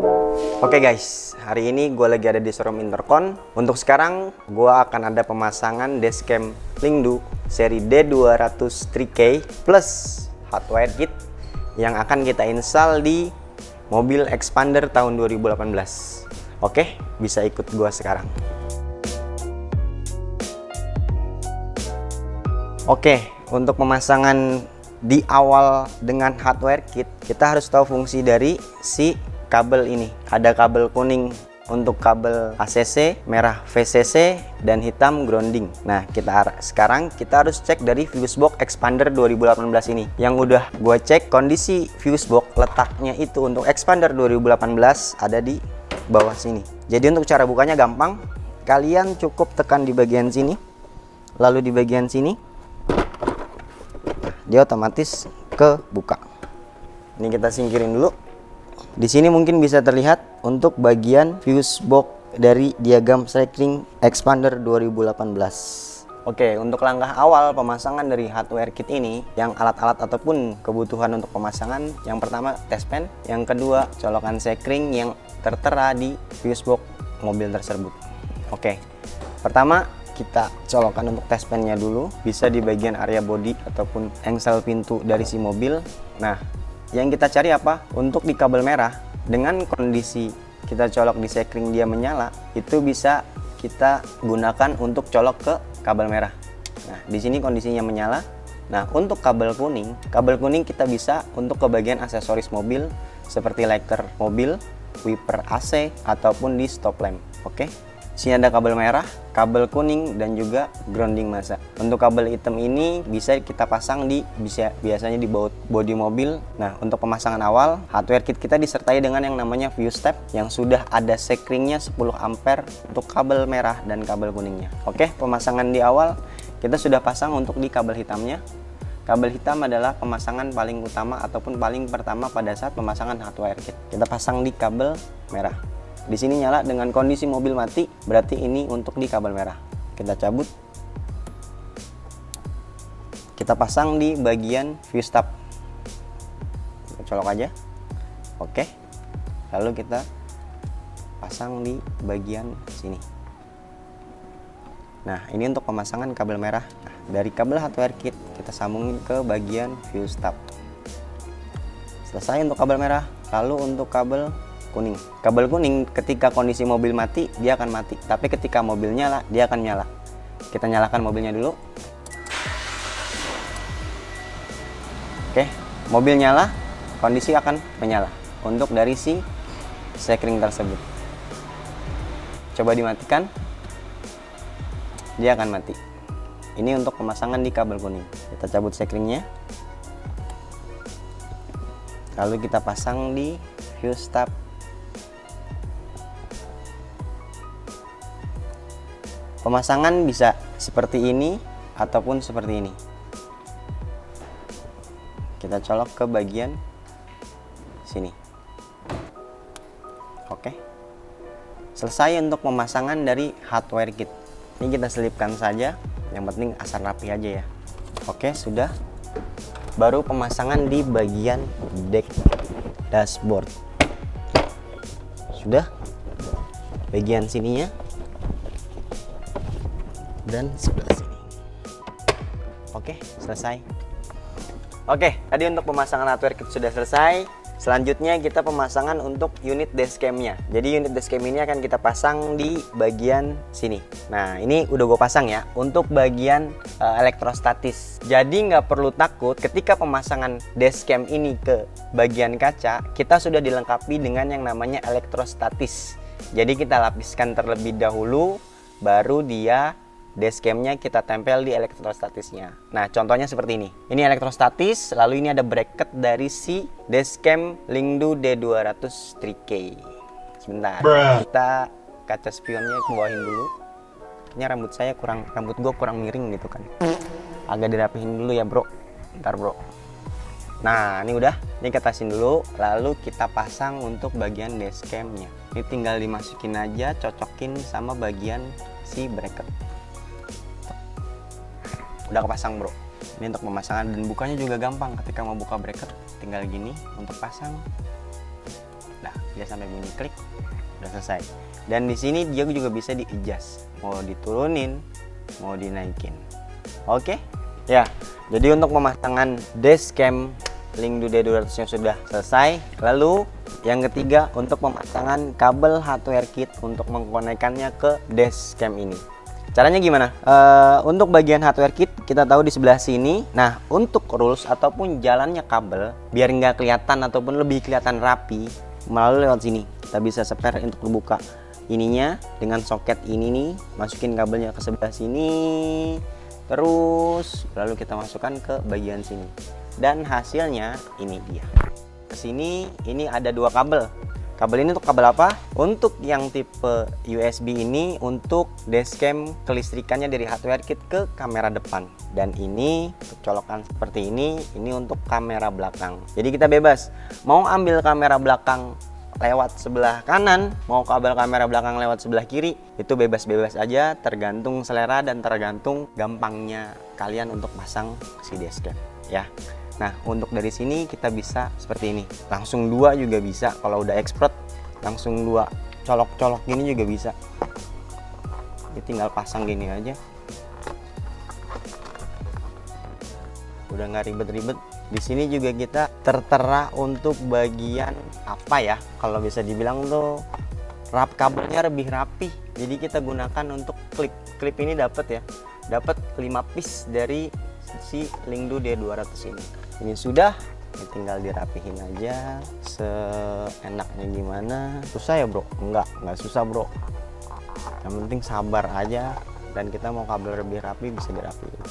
Oke guys, hari ini gue lagi ada di showroom Intercon. Untuk sekarang gue akan ada pemasangan dashcam Lingdu seri D200 3K plus hardware kit yang akan kita install di mobil Expander tahun 2018. Oke, bisa ikut gue sekarang. Oke, untuk pemasangan di awal dengan hardware kit, kita harus tahu fungsi dari si kabel ini. Ada kabel kuning untuk kabel ACC, merah VCC, dan hitam grounding. Nah, sekarang kita harus cek dari fuse box Expander 2018 ini. Yang udah gue cek kondisi fuse box, letaknya itu untuk Expander 2018 ada di bawah sini. Jadi untuk cara bukanya gampang. Kalian cukup tekan di bagian sini, lalu di bagian sini dia otomatis kebuka. Ini kita singkirin dulu. Di sini mungkin bisa terlihat untuk bagian fuse box dari diagram cycling Expander 2018. Oke, untuk langkah awal pemasangan dari hardware kit ini, yang alat-alat ataupun kebutuhan untuk pemasangan, yang pertama test pen, yang kedua colokan sekring yang tertera di fuse box mobil tersebut. Oke, pertama kita colokan untuk test pennya dulu, bisa di bagian area bodi ataupun engsel pintu dari si mobil. Nah, yang kita cari apa? Untuk di kabel merah, dengan kondisi kita colok di sekring dia menyala, itu bisa kita gunakan untuk colok ke kabel merah. Nah, di sini kondisinya menyala. Nah, untuk kabel kuning kita bisa untuk ke bagian aksesoris mobil seperti lighter mobil, wiper AC, ataupun di stop lamp. Oke. Sini ada kabel merah, kabel kuning, dan juga grounding masa. Untuk kabel hitam ini bisa kita pasang biasanya di bodi mobil. Nah, untuk pemasangan awal, hardware kit kita disertai dengan yang namanya fuse tab yang sudah ada sekringnya 10 ampere untuk kabel merah dan kabel kuningnya. Oke, pemasangan di awal kita sudah pasang untuk di kabel hitamnya. Kabel hitam adalah pemasangan paling utama ataupun paling pertama pada saat pemasangan hardware kit. Kita pasang di kabel merah. Di sini nyala dengan kondisi mobil mati, berarti ini untuk di kabel merah. Kita cabut. Kita pasang di bagian fuse tab. Kita colok aja. Oke. Lalu kita pasang di bagian sini. Nah, ini untuk pemasangan kabel merah. Nah, dari kabel hardware kit kita sambungin ke bagian fuse tab. Selesai untuk kabel merah. Lalu untuk kabel kuning. Kabel kuning ketika kondisi mobil mati dia akan mati, tapi ketika mobil nyala dia akan nyala. Kita nyalakan mobilnya dulu. Oke, mobil nyala, kondisi akan menyala untuk dari si sekring tersebut. Coba dimatikan, dia akan mati. Ini untuk pemasangan di kabel kuning. Kita cabut sekringnya, lalu kita pasang di fuse tab. Pemasangan bisa seperti ini ataupun seperti ini. Kita colok ke bagian sini. Oke. Selesai untuk pemasangan dari hardware kit. Ini kita selipkan saja, yang penting asal rapi aja ya. Oke, sudah. Baru pemasangan di bagian deck dashboard. Sudah. Bagian sininya dan sebelah sini. Oke, selesai. Oke, tadi untuk pemasangan hardware kit sudah selesai. Selanjutnya kita pemasangan untuk unit dashcamnya. Jadi unit dashcam ini akan kita pasang di bagian sini. Nah, ini udah gue pasang ya untuk bagian elektrostatis. Jadi nggak perlu takut ketika pemasangan dashcam ini ke bagian kaca, kita sudah dilengkapi dengan yang namanya elektrostatis. Jadi kita lapiskan terlebih dahulu, baru dia dashcamnya kita tempel di elektrostatisnya. Nah, contohnya seperti ini. Ini elektrostatis, lalu ini ada bracket dari si dashcam Lingdu D200 3K. Sebentar, kita kaca spionnya kebawahin dulu. Ini rambut gue kurang miring gitu kan. Agak dirapihin dulu ya bro. Ntar bro. Nah, ini udah. Ini kita tasin dulu, lalu kita pasang untuk bagian dashcamnya. Ini tinggal dimasukin aja, cocokin sama bagian si bracket. Udah kepasang bro. Ini untuk pemasangan dan bukanya juga gampang. Ketika mau buka bracket tinggal gini untuk pasang. Nah, dia sampai bunyi klik, udah selesai. Dan di sini dia juga bisa di adjust, mau diturunin, mau dinaikin. Oke, ya. Jadi untuk pemasangan dashcam Lingdu D200 yang sudah selesai. Lalu yang ketiga untuk pemasangan kabel hardware kit untuk mengkonekkannya ke dashcam ini. Caranya gimana? Untuk bagian hardware kit kita tahu di sebelah sini. Nah, untuk rules ataupun jalannya kabel biar nggak kelihatan ataupun lebih kelihatan rapi, melalui lewat sini kita bisa spare untuk membuka ininya dengan soket ini nih, masukin kabelnya ke sebelah sini, terus lalu kita masukkan ke bagian sini. Dan hasilnya ini dia. Kesini ini ada dua kabel. Kabel ini untuk kabel apa? Untuk yang tipe USB ini untuk dashcam kelistrikannya dari hardware kit ke kamera depan. Dan ini untuk colokan seperti ini untuk kamera belakang. Jadi kita bebas mau ambil kamera belakang lewat sebelah kanan, mau kabel kamera belakang lewat sebelah kiri, itu bebas-bebas aja, tergantung selera dan tergantung gampangnya kalian untuk pasang si dashcam ya. Nah, untuk dari sini kita bisa seperti ini. Langsung dua juga bisa. Kalau udah expert, langsung dua colok-colok gini juga bisa. Ini tinggal pasang gini aja. Udah nggak ribet-ribet. Di sini juga kita tertera untuk bagian apa ya? Kalau bisa dibilang tuh kabelnya lebih rapi. Jadi kita gunakan untuk klip. Klip ini dapat ya. Dapat 5 piece dari si Lingdu D200 ini. Ini sudah, ini tinggal dirapihin aja seenaknya gimana. Susah ya bro? Enggak susah bro. Yang penting sabar aja, dan kita mau kabel lebih rapi bisa dirapiin.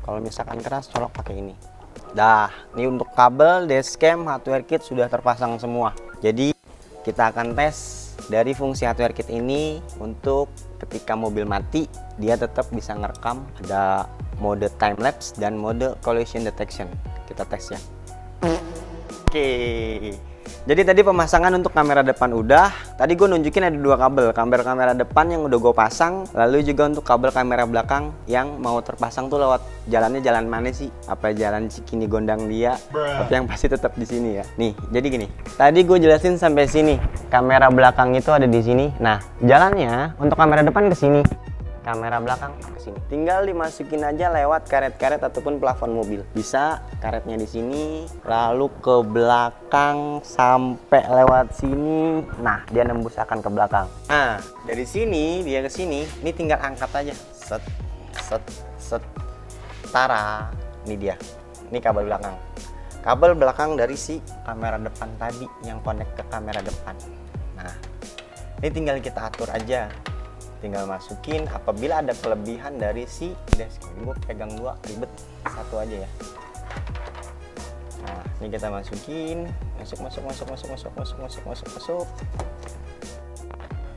Kalau misalkan keras, colok pakai ini. Dah, ini untuk kabel dashcam hardware kit sudah terpasang semua. Jadi kita akan tes dari fungsi hardware kit ini untuk ketika mobil mati dia tetap bisa ngerekam. Ada mode time lapse dan mode collision detection. Kita tes ya. Oke. Jadi tadi pemasangan untuk kamera depan udah. Tadi gue nunjukin ada dua kabel. Kabel kamera depan yang udah gue pasang. Lalu juga untuk kabel kamera belakang yang mau terpasang tuh lewat jalannya jalan mana sih? Apa jalan Cikini Gondang dia? Tapi yang pasti tetap di sini ya. Nih, jadi gini. Tadi gue jelasin sampai sini. Kamera belakang itu ada di sini. Nah, jalannya untuk kamera depan ke sini. Kamera belakang ke sini. Tinggal dimasukin aja lewat karet-karet ataupun plafon mobil. Bisa karetnya di sini, lalu ke belakang sampai lewat sini. Nah, dia nembus akan ke belakang. Nah, dari sini dia ke sini, ini tinggal angkat aja. Set, set, set. Tara, ini dia. Ini kabel belakang. Kabel belakang dari si kamera depan tadi yang connect ke kamera depan. Nah, ini tinggal kita atur aja. Tinggal masukin apabila ada kelebihan dari si dashcam. Ini gue pegang dua, ribet, satu aja ya. Nah, ini kita masukin, masuk.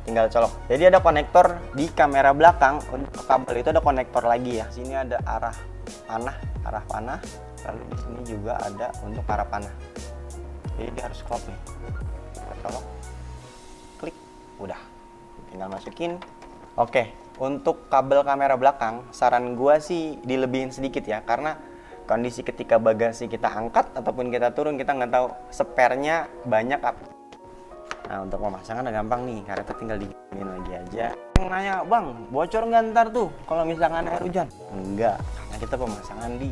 Tinggal colok. Jadi ada konektor di kamera belakang. Untuk kabel itu ada konektor lagi ya. Sini ada arah panah. Lalu di sini juga ada untuk arah panah. Jadi dia harus crop nih. Kita colok, klik, udah. Tinggal masukin. Oke, untuk kabel kamera belakang, saran gua sih dilebihin sedikit ya, karena kondisi ketika bagasi kita angkat ataupun kita turun, kita nggak tahu spare-nya banyak apa. Nah, untuk pemasangan udah gampang nih, karetnya tinggal diginiin lagi aja. Yang nanya, bang, bocor nggak ntar tuh kalau misalkan air hujan? Enggak, karena kita pemasangan di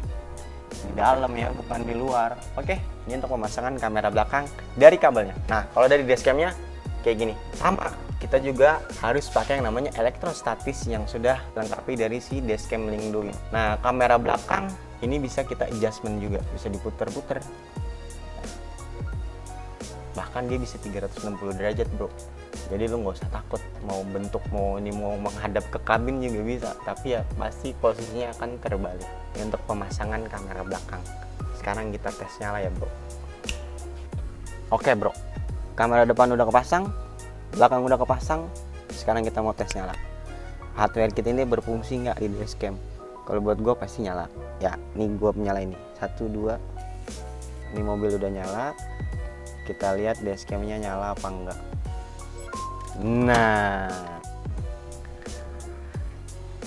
dalam ya, bukan di luar. Oke, ini untuk pemasangan kamera belakang dari kabelnya. Nah, kalau dari dashcamnya kayak gini, sama. Kita juga harus pakai yang namanya elektrostatis yang sudah dilengkapi dari si dashcam Lingdu ini. Nah, kamera belakang ini bisa kita adjustment juga, bisa diputer-puter. Bahkan dia bisa 360 derajat bro. Jadi lu nggak usah takut mau bentuk mau menghadap ke kabin juga bisa. Tapi ya pasti posisinya akan terbalik. Ini untuk pemasangan kamera belakang. Sekarang kita tes nyala ya bro. Oke bro, kamera depan udah kepasang, belakang udah kepasang. Sekarang kita mau tes nyala. Hardware kit ini berfungsi nggak di dashcam? Kalau buat gue pasti nyala. Ya, ini gue menyala ini. 1, 2. Ini mobil udah nyala. Kita lihat dashcamnya nyala apa enggak. Nah,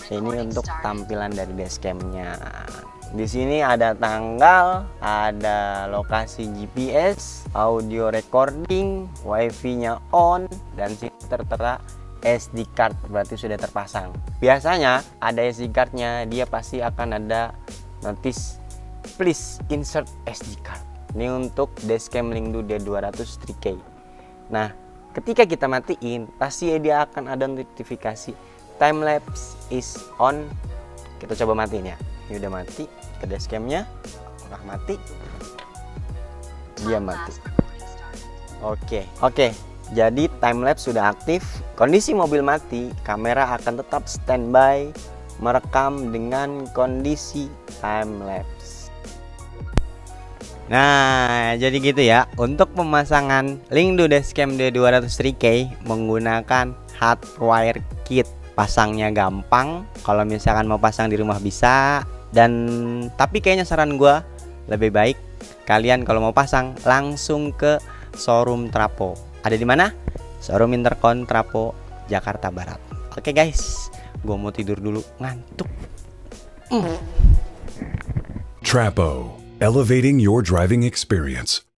ini untuk tampilan dari dashcamnya. Di sini ada tanggal, ada lokasi GPS, audio recording, wifi-nya on, dan sini tertera SD card, berarti sudah terpasang. Biasanya ada SD card-nya, dia pasti akan ada notice please insert SD card. Ini untuk dashcam Lingdu D200 3K. Nah, ketika kita matiin, pasti dia akan ada notifikasi time lapse is on. Kita coba matiin ya. Ini udah mati, ke dashcamnya, udah mati, dia mati. Oke. Jadi time lapse sudah aktif. Kondisi mobil mati, kamera akan tetap standby merekam dengan kondisi time lapse. Nah, jadi gitu ya. Untuk pemasangan Lingdu dashcam D200 3K menggunakan hardwire kit. Pasangnya gampang. Kalau misalkan mau pasang di rumah bisa. Tapi kayaknya saran gua lebih baik kalian kalau mau pasang langsung ke showroom Trapo. Ada di mana? Showroom Intercon Trapo, Jakarta Barat. Oke guys, gua mau tidur dulu, ngantuk. Trapo, elevating your driving experience.